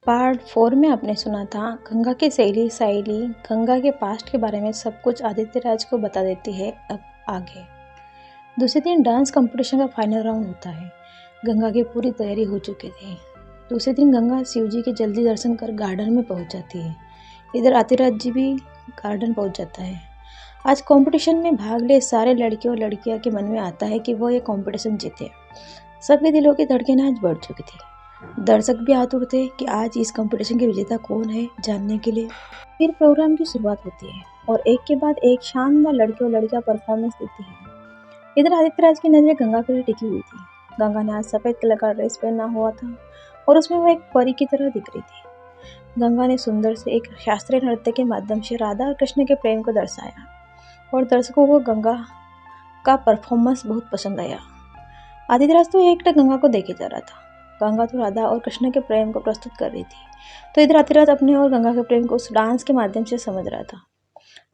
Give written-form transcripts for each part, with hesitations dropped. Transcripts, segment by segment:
Part 4 में आपने सुना था गंगा की सहेली गंगा के पास्ट के बारे में सब कुछ आदित्य राज को बता देती है। अब आगे दूसरे दिन डांस कंपटीशन का फाइनल राउंड होता है। गंगा की पूरी तैयारी हो चुकी थी। दूसरे दिन गंगा शिवजी के जल्दी दर्शन कर गार्डन में पहुंच जाती है। इधर आदिराज जी भी गार्डन पहुंच जाता है। आज कंपटीशन में भाग ले सारे लड़के और लड़कियां के मन में आता है कि वो ये कंपटीशन जीते। सबके दिलों की धड़कन आज बढ़ चुकी थी। दर्शक भी आतुर थे कि आज इस कंपटीशन के विजेता कौन है जानने के लिए। फिर प्रोग्राम की शुरुआत होती है और एक के बाद एक शानदार लड़के और लड़कियां परफॉर्मेंस देती है। इधर आदित्य राज की नजर गंगा पर टिकी हुई थी। गंगा ने आज सफेद कलर का ड्रेस पहना हुआ था और उसमें वो एक परी की तरह दिख रही थी। गंगा ने सुंदर से एक शास्त्रीय नृत्य के माध्यम से राधा और कृष्ण के प्रेम को दर्शाया और दर्शकों को गंगा का परफॉर्मेंस बहुत पसंद आया। आदित्य राज तो एकटक गंगा को देखे जा रहा था। गंगा तो राधा और कृष्ण के प्रेम को प्रस्तुत कर रही थी, तो इधर आदिराज अपने और गंगा के प्रेम को उस डांस के माध्यम से समझ रहा था।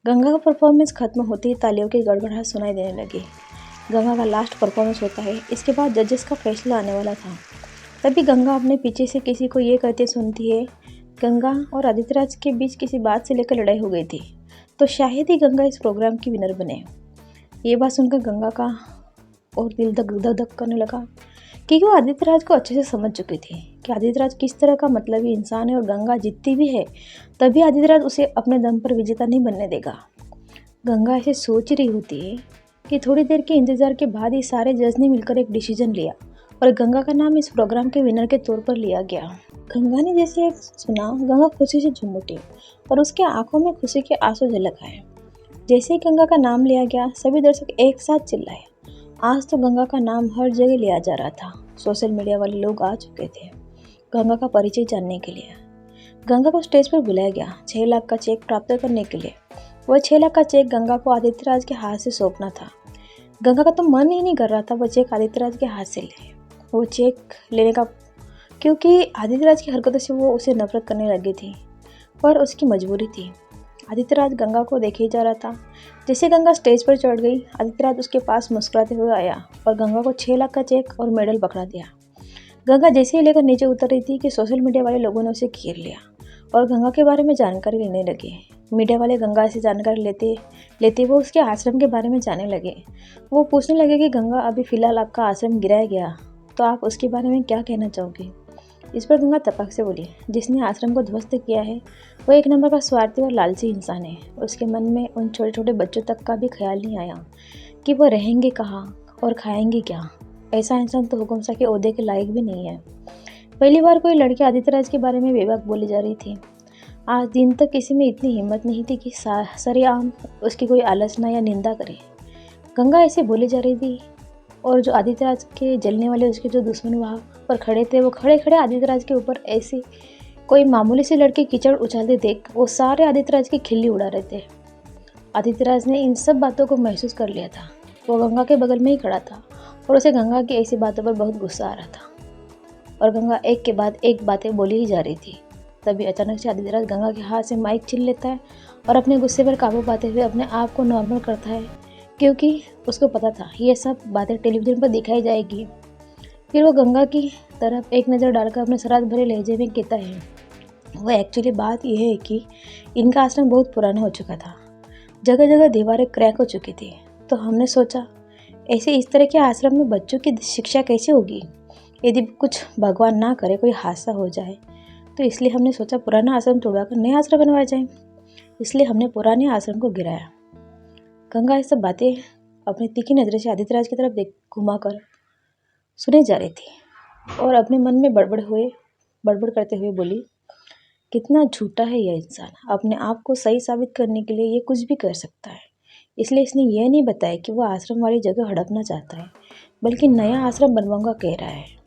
गंगा का परफॉर्मेंस खत्म होते ही तालियों की गड़गड़ाहट सुनाई देने लगी। गंगा का लास्ट परफॉर्मेंस होता है। इसके बाद जजेस का फैसला आने वाला था। तभी गंगा अपने पीछे से किसी को ये कहते सुनती है, गंगा और आदित्य राज के बीच किसी बात से लेकर लड़ाई हो गई थी, तो शायद ही गंगा इस प्रोग्राम की विनर बने। ये बात सुनकर गंगा का और दिल धक धक धक करने लगा, क्योंकि वो आदित्य राज को अच्छे से समझ चुकी थी कि आदित्य राज किस तरह का मतलबी इंसान है और गंगा जीतती भी है तभी आदित्य राज उसे अपने दम पर विजेता नहीं बनने देगा। गंगा ऐसे सोच रही होती है कि थोड़ी देर के इंतजार के बाद ही सारे जज ने मिलकर एक डिसीजन लिया और गंगा का नाम इस प्रोग्राम के विनर के तौर पर लिया गया। गंगा ने जैसे सुना, गंगा खुशी से झूम उठी और उसके आंखों में खुशी के आंसू झलक आए। जैसे ही गंगा का नाम लिया गया, सभी दर्शक एक साथ चिल्लाए। आज तो गंगा का नाम हर जगह लिया जा रहा था। सोशल मीडिया वाले लोग आ चुके थे गंगा का परिचय जानने के लिए। गंगा को स्टेज पर बुलाया गया 6 लाख का चेक प्राप्त करने के लिए। वह 6 लाख का चेक गंगा को आदित्य राज के हाथ से सौंपना था। गंगा का तो मन ही नहीं कर रहा था वह चेक आदित्य राज के हाथ से ले। वो चेक लेने का, क्योंकि आदित्य राज की हरकतों से वो उसे नफरत करने लगी थी, पर उसकी मजबूरी थी। आदित्य राज गंगा को देखे ही जा रहा था। जैसे गंगा स्टेज पर चढ़ गई, आदित्य राज उसके पास मुस्कुराते हुए आया और गंगा को 6 लाख का चेक और मेडल पकड़ा दिया। गंगा जैसे ही लेकर नीचे उतर रही थी कि सोशल मीडिया वाले लोगों ने उसे घेर लिया और गंगा के बारे में जानकारी लेने लगे। मीडिया वाले गंगा से जानकारी लेते वो उसके आश्रम के बारे में जानने लगे। वो पूछने लगे कि गंगा, अभी फ़िलहाल आपका आश्रम गिराया गया, तो आप उसके बारे में क्या कहना चाहोगे। इस पर गंगा तपक से बोली, जिसने आश्रम को ध्वस्त किया है वो एक नंबर का स्वार्थी और लालची इंसान है। उसके मन में उन छोटे छोटे बच्चों तक का भी ख्याल नहीं आया कि वो रहेंगे कहाँ और खाएंगे क्या। ऐसा इंसान तो हुकुम शाह के ओहदे के लायक भी नहीं है। पहली बार कोई लड़की आदित्य राज के बारे में बेबाक बोली जा रही थी। आज दिन तक किसी में इतनी हिम्मत नहीं थी कि सरेआम उसकी कोई आलोचना या निंदा करे। गंगा ऐसे बोली जा रही थी और जो आदित्य राज के जलने वाले उसके जो दुश्मन वहाँ पर खड़े थे, वो खड़े खड़े आदित्य राज के ऊपर ऐसे कोई मामूली से लड़के कीचड़ उछालते देख वो सारे आदित्य राज की खिल्ली उड़ा रहे थे। आदित्य राज ने इन सब बातों को महसूस कर लिया था। वो गंगा के बगल में ही खड़ा था और उसे गंगा की ऐसी बातों पर बहुत गुस्सा आ रहा था और गंगा एक के बाद एक बातें बोली ही जा रही थी। तभी अचानक से आदित्य राज गंगा के हाथ से माइक छीन लेता है और अपने गुस्से पर काबू पाते हुए अपने आप को नॉर्मल करता है, क्योंकि उसको पता था ये सब बातें टेलीविज़न पर दिखाई जाएगी। फिर वो गंगा की तरफ एक नज़र डालकर अपने सराद भरे लहजे में कहता है, वह एक्चुअली बात यह है कि इनका आश्रम बहुत पुराना हो चुका था। जगह जगह दीवारें क्रैक हो चुकी थी, तो हमने सोचा ऐसे इस तरह के आश्रम में बच्चों की शिक्षा कैसे होगी यदि कुछ भगवान ना करे कोई हादसा हो जाए। तो इसलिए हमने सोचा पुराना आश्रम तोड़वाकर नया आश्रम बनवाया जाए। इसलिए हमने पुराने आश्रम को गिराया। गंगा ये सब बातें अपनी तीखी नज़रों से आदित्य राज की तरफ घुमाकर सुने जा रही थी और अपने मन में बड़बड़ करते हुए बोली, कितना झूठा है यह इंसान। अपने आप को सही साबित करने के लिए ये कुछ भी कर सकता है। इसलिए इसने यह नहीं बताया कि वह आश्रम वाली जगह हड़पना चाहता है, बल्कि नया आश्रम बनवाऊंगा कह रहा है।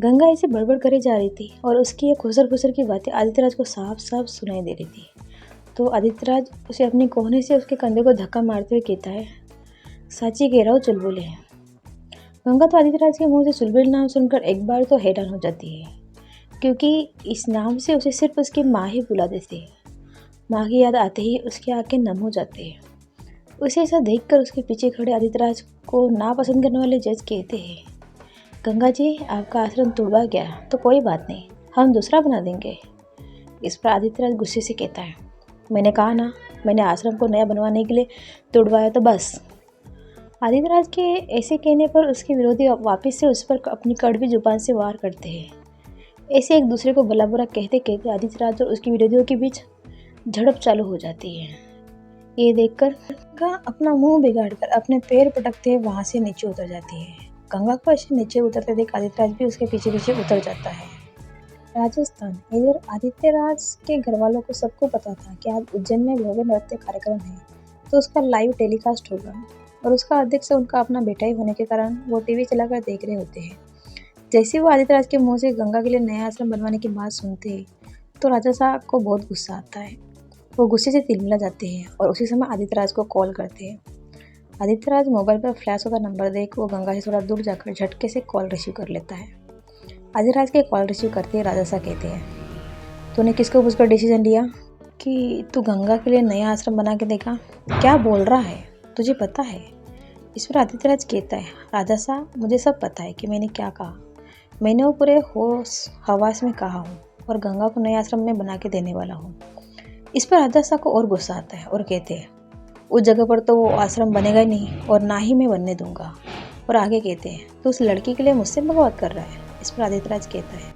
गंगा ऐसे बड़बड़ करे जा रही थी और उसकी ये खुसर खुसर की बातें आदित्य राज को साफ साफ सुनाई दे रही थी। तो आदित्य राज उसे अपने कोहने से उसके कंधे को धक्का मारते हुए कहता है, साची कह रहा हूँ, चुलबुल है। गंगा तो आदित्य राज के मुंह से चुलबुल नाम सुनकर एक बार तो हैरान हो जाती है, क्योंकि इस नाम से उसे सिर्फ उसकी माँ ही बुला देती है। माँ की याद आते ही उसकी आंखें नम हो जाती है। उसे ऐसा देखकर उसके पीछे खड़े आदित्य राज को नापसंद करने वाले जज कहते हैं, गंगा जी, आपका आश्रम तोड़वा गया तो कोई बात नहीं, हम दूसरा बना देंगे। इस पर आदित्यराज गुस्से से कहता है, मैंने कहा ना, मैंने आश्रम को नया बनवाने के लिए तुड़वाया तो बस। आदित्यराज के ऐसे कहने पर उसके विरोधी वापस से उस पर अपनी कड़वी जुबान से वार करते हैं। ऐसे एक दूसरे को भला बुरा कहते कहते आदित्यराज और उसके विरोधियों के बीच झड़प चालू हो जाती है। ये देखकर गंगा अपना मुंह बिगाड़कर अपने पैर पटकते हुए वहां से नीचे उतर जाती है। गंगा को ऐसे नीचे उतरते देख आदित्यराज भी उसके पीछे पीछे उतर जाता है। राजस्थान। इधर आदित्यराज के घर वालों को सबको पता था कि आज उज्जैन में भव्य नृत्य कार्यक्रम है, तो उसका लाइव टेलीकास्ट होगा और उसका अध्यक्ष उनका अपना बेटा ही होने के कारण वो टीवी चलाकर देख रहे होते हैं। जैसे वो आदित्यराज के मुंह से गंगा के लिए नया आश्रम बनवाने की बात सुनते हैं तो राजा साहब को बहुत गुस्सा आता है। वो गुस्से से तिलमिला जाते हैं और उसी समय आदित्यराज को कॉल करते हैं। आदित्यराज मोबाइल पर फ्लैश होता नंबर देख वो गंगा से थोड़ा दूर जाकर झटके से कॉल रिसीव कर लेता है। आदित्यराज के कॉल रिसीव करते ही राजा साहब कहते हैं, तूने किसको पूछकर डिसीजन लिया कि तू गंगा के लिए नया आश्रम बना के देगा? क्या बोल रहा है, तुझे पता है? इस पर आदित्यराज कहता है, राजा साहब मुझे सब पता है कि मैंने क्या कहा। मैंने वो पूरे होश हवास में कहा हूँ और गंगा को नया आश्रम में बना के देने वाला हूँ। इस पर राजा साहब को और गुस्सा आता है और कहते हैं, उस जगह पर तो वो आश्रम बनेगा ही नहीं और ना ही मैं बनने दूंगा। और आगे कहते हैं, तो उस लड़की के लिए मुझसे बगावत कर रहा है। इस पर आदित्यराज कहता है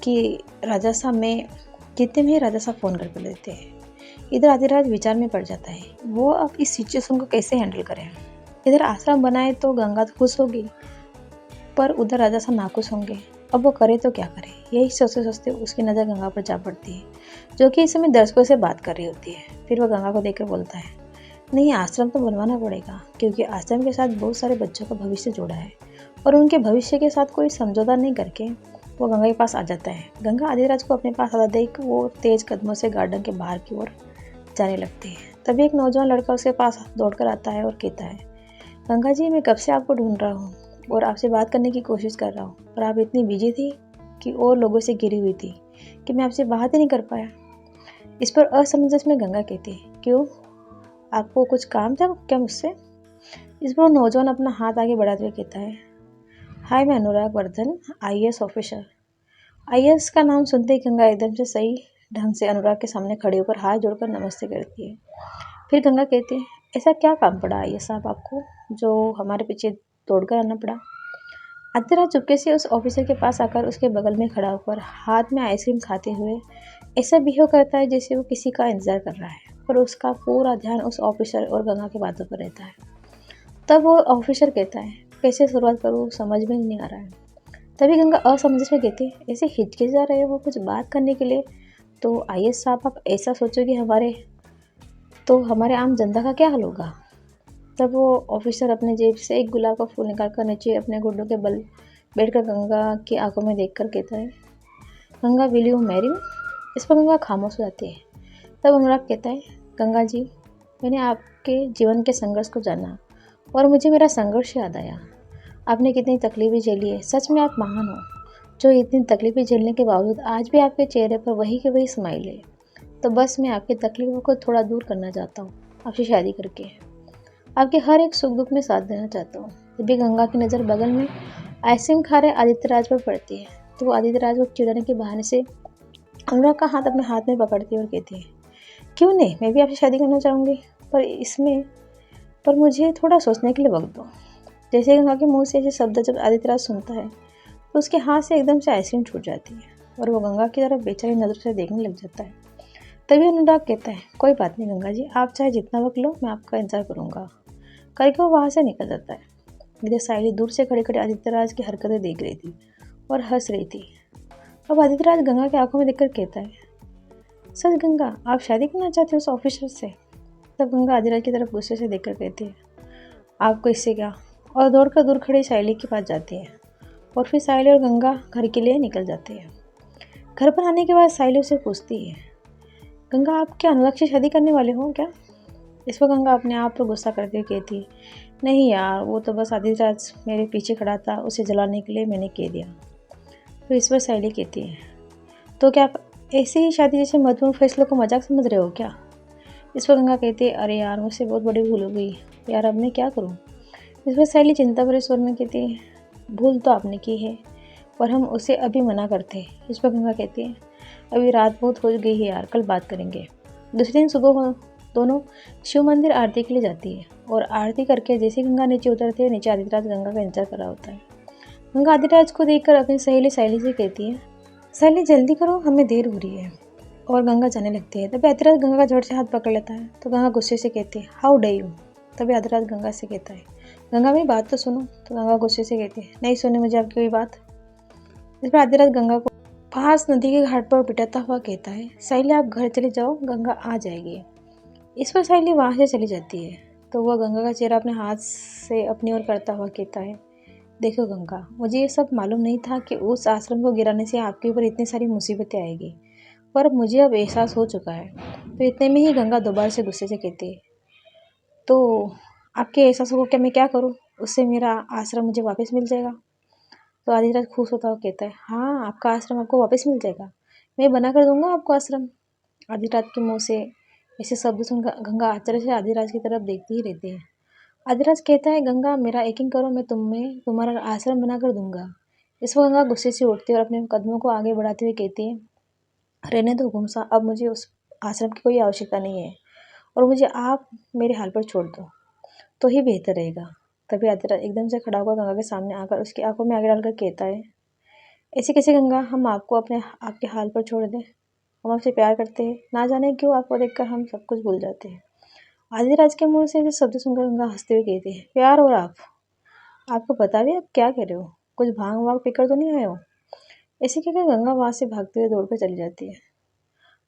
कि राजा साहब में जितने में राजा साहब फ़ोन करके लेते हैं। इधर आदित्यराज विचार में पड़ जाता है, वो अब इस सिचुएशन को कैसे हैंडल करें। इधर आश्रम बनाए तो गंगा तो खुश होगी, पर उधर राजा साहब नाखुश होंगे। अब वो करे तो क्या करे, यही सोचते सोचते उसकी नज़र गंगा पर जा पड़ती है, जो कि इस समय दर्शकों से बात कर रही होती है। फिर वह गंगा को देखकर बोलता है, नहीं, आश्रम तो बनवाना पड़ेगा, क्योंकि आश्रम के साथ बहुत सारे बच्चों का भविष्य जुड़ा है और उनके भविष्य के साथ कोई समझौता नहीं करके वो गंगा के पास आ जाता है। गंगा आदित्यराज को अपने पास आता देख वो तेज कदमों से गार्डन के बाहर की ओर जाने लगती है। तभी एक नौजवान लड़का उसके पास दौड़कर आता है और कहता है, गंगा जी, मैं कब से आपको ढूंढ रहा हूँ और आपसे बात करने की कोशिश कर रहा हूँ, पर आप इतनी बिजी थी कि और लोगों से घिरी हुई थी कि मैं आपसे बात ही नहीं कर पाया। इस पर असमंजस में गंगा कहती है, क्यों, आपको कुछ काम था क्या मुझसे? इस पर नौजवान अपना हाथ आगे बढ़ाते हुए कहता है, हाय, मैं अनुराग वर्धन, IAS ऑफिसर। IAS का नाम सुनते ही गंगा एकदम से सही ढंग से अनुराग के सामने खड़े होकर हाथ जोड़कर नमस्ते करती है। फिर गंगा कहती है, ऐसा क्या काम पड़ा IAS साहब आपको जो हमारे पीछे दौड़कर आना पड़ा? आदित्यराज चुपके से उस ऑफिसर के पास आकर उसके बगल में खड़ा होकर हाथ में आइसक्रीम खाते हुए ऐसा बिहेव करता है जैसे वो किसी का इंतजार कर रहा है, पर उसका पूरा ध्यान उस ऑफिसर और गंगा की बातों पर रहता है। तब वो ऑफिसर कहता है, कैसे शुरुआत करूँ, समझ में नहीं आ रहा है। तभी गंगा असमंजस में कहती है, ऐसे हिचकिचा रहे हो कुछ बात करने के लिए, तो IAS साहब आप ऐसा सोचोगे हमारे आम जनता का क्या हाल होगा। तब वो ऑफिसर अपने जेब से एक गुलाब का फूल निकाल कर नीचे अपने घुटनों के बल बैठकर गंगा की आंखों में देखकर कहता है, Ganga, will you marry me? इस पर गंगा खामोश हो जाती है। तब अनुराग कहता है, गंगा जी, मैंने आपके जीवन के संघर्ष को जाना और मुझे मेरा संघर्ष याद आया। आपने कितनी तकलीफें झेली है, सच में आप महान हो, जो इतनी तकलीफें झेलने के बावजूद आज भी आपके चेहरे पर वही के वही स्माइल है। तो बस मैं आपकी तकलीफों को थोड़ा दूर करना चाहता हूँ, आपसे शादी करके आपके हर एक सुख दुख में साथ देना चाहता हूँ। तभी गंगा की नज़र बगल में आइसक्रीम खा रहे आदित्यराज पर पड़ती है, तो वो आदित्यराज को चिढ़ाने के बहाने से अनुराग का हाथ अपने हाथ में पकड़ती है और कहती है, क्यों नहीं, मैं भी आपसे शादी करना चाहूँगी, पर मुझे थोड़ा सोचने के लिए वक्त दो। जैसे गंगा के मुंह से ऐसे शब्द जब आदित्यराज सुनता है तो उसके हाथ से एकदम से आइसक्रीम छूट जाती है और वो गंगा की तरफ बेचारी नज़र से देखने लग जाता है। तभी अनुराग कहता है, कोई बात नहीं गंगा जी, आप चाहे जितना वक्त लो, मैं आपका इंतजार करूँगा, करके वो वहाँ से निकल जाता है। इधर साइली दूर से खड़े खड़े आदित्यराज की हरकतें देख रही थी और हंस रही थी। अब आदित्यराज गंगा की आंखों में देखकर कहता है, सच गंगा, आप शादी करना चाहते हो उस ऑफिसर से? तब गंगा आदित्यराज की तरफ गुस्से से देखकर कहती है, आपको इससे क्या, और दौड़कर दूर खड़ी साइली के पास जाती है और फिर साइली और गंगा घर के लिए निकल जाते हैं। घर पर आने के बाद साइली उसे पूछती है, गंगा, आप क्या अनुराग से शादी करने वाले हो क्या? इस पर गंगा अपने आप पर गुस्सा करके कहती है, नहीं यार, वो तो बस आदित्यराज मेरे पीछे खड़ा था, उसे जलाने के लिए मैंने कह दिया। तो इस पर साइली कहती है, तो क्या आप ऐसे ही शादी जैसे महत्वपूर्ण फैसलों को मजाक समझ रहे हो क्या? इस पर गंगा कहती है, अरे यार, मुझसे बहुत बड़ी भूल हो गई यार, अब मैं क्या करूँ? इस पर साइली चिंता भरे स्वर में कहती है, भूल तो आपने की है, और हम उसे अभी मना करते हैं। इस पर गंगा कहती है, अभी रात बहुत हो गई है यार, कल बात करेंगे। दूसरे दिन सुबह दोनों शिव मंदिर आरती के लिए जाती है और आरती करके जैसे गंगा नीचे उतरती है, नीचे आदित्यराज गंगा का इंतजार कर रहा होता है। गंगा आदित्यराज को देखकर अपनी सहेली से कहती है, सहेली जल्दी करो, हमें देर हो रही है। और गंगा जाने लगती है। तभी आदित्यराज गंगा का झट से हाथ पकड़ लेता है। तो गंगा गुस्से से कहती है, हाउ डे यू। तभी आदित्यराज गंगा से कहता है, गंगा मेरी बात तो सुनो। तो गंगा गुस्से से कहती है, नहीं सुनी मुझे आपकी कोई बात। इस पर आदित्यराज गंगा को पास नदी के घाट पर पिटाता हुआ कहता है, सहेली आप घर चले जाओ, गंगा आ जाएगी। इस पर सहेली वहाँ से चली जाती है। तो वह गंगा का चेहरा अपने हाथ से अपनी ओर करता हुआ कहता है, देखो गंगा, मुझे ये सब मालूम नहीं था कि उस आश्रम को गिराने से आपके ऊपर इतनी सारी मुसीबतें आएगी, पर मुझे अब एहसास हो चुका है। तो इतने में ही गंगा दोबारा से गुस्से से कहती है, तो आपके एहसासों को क्या मैं क्या करूँ, उससे मेरा आश्रम मुझे वापस मिल जाएगा। तो आदित्यराज खुश होता हुआ कहता है, हाँ आपका आश्रम आपको वापस मिल जाएगा, मैं बना कर दूंगा आपको आश्रम। आदित्यराज के मुँह से ऐसे शब्द सुनकर गंगा आश्चर्य से आदित्यराज की तरफ देखती ही रहती है। आदित्यराज कहता है, गंगा मेरा यकीन करो, मैं तुम्हारा आश्रम बनाकर दूंगा। इस पर गंगा गुस्से से उठती है और अपने कदमों को आगे बढ़ाते हुए कहती है, रहने दो गुमसा, अब मुझे उस आश्रम की कोई आवश्यकता नहीं है और मुझे आप मेरे हाल पर छोड़ दो तो ही बेहतर रहेगा। तभी आदित्यराज एकदम से खड़ा होकर गंगा के सामने आकर उसकी आंखों में आगे डालकर कहता है, ऐसे कैसे गंगा, हम आपको आपके हाल पर छोड़ दें, हम आपसे प्यार करते हैं, ना जाने क्यों आपको देखकर हम सब कुछ भूल जाते हैं। आदित्यराज के मुंह से ऐसे शब्द सुनकर गंगा हंसते हुए कहती है, प्यार और आपको पता भी आप क्या कह रहे हो, कुछ भांग वांग पीकर तो नहीं आए हो। ऐसे कहकर गंगा वहां से भागते हुए दौड़कर चली जाती है।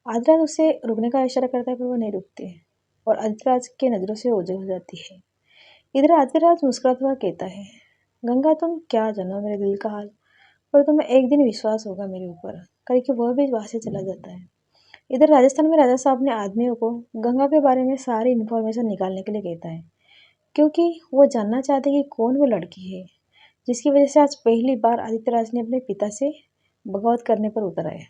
आदित्यराज उसे रुकने का इशारा करता है पर वो नहीं रुकती है और आदित्यराज की नज़रों से ओझल हो जाती है। इधर आदित्यराज मुस्कुराता हुआ कहता है, गंगा तुम क्या जानो मेरे दिल का हाल, पर तुम्हें एक दिन विश्वास होगा मेरे ऊपर, करके वह भी वहाँ से चला जाता है। इधर राजस्थान में राजा साहब ने आदमियों को गंगा के बारे में सारी इन्फॉर्मेशन निकालने के लिए कहता है, क्योंकि वो जानना चाहते हैं कि कौन वो लड़की है जिसकी वजह से आज पहली बार आदित्यराज ने अपने पिता से बगावत करने पर उतर आए।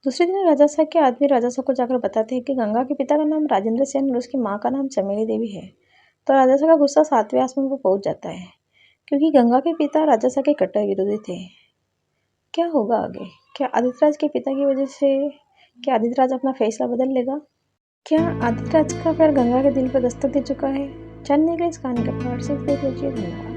दूसरे दिन राजा साहब के आदमी राजा साहब को जाकर बताते हैं कि गंगा के पिता का नाम राजेंद्र सेन और उसकी माँ का नाम चमेली देवी है। तो राजा साहब का गुस्सा 7वें आसमान पर पहुंच जाता है, क्योंकि गंगा के पिता राजा साहब के कट्टर विरोधी थे। क्या होगा आगे? क्या आदित्यराज के पिता की वजह से क्या आदित्यराज अपना फैसला बदल लेगा? क्या आदित्यराज का प्यार गंगा के दिल पर दस्तक दे चुका है? जानने के लिए इस कहानी का पार्ट 6 देख लीजिए। धन्यवाद।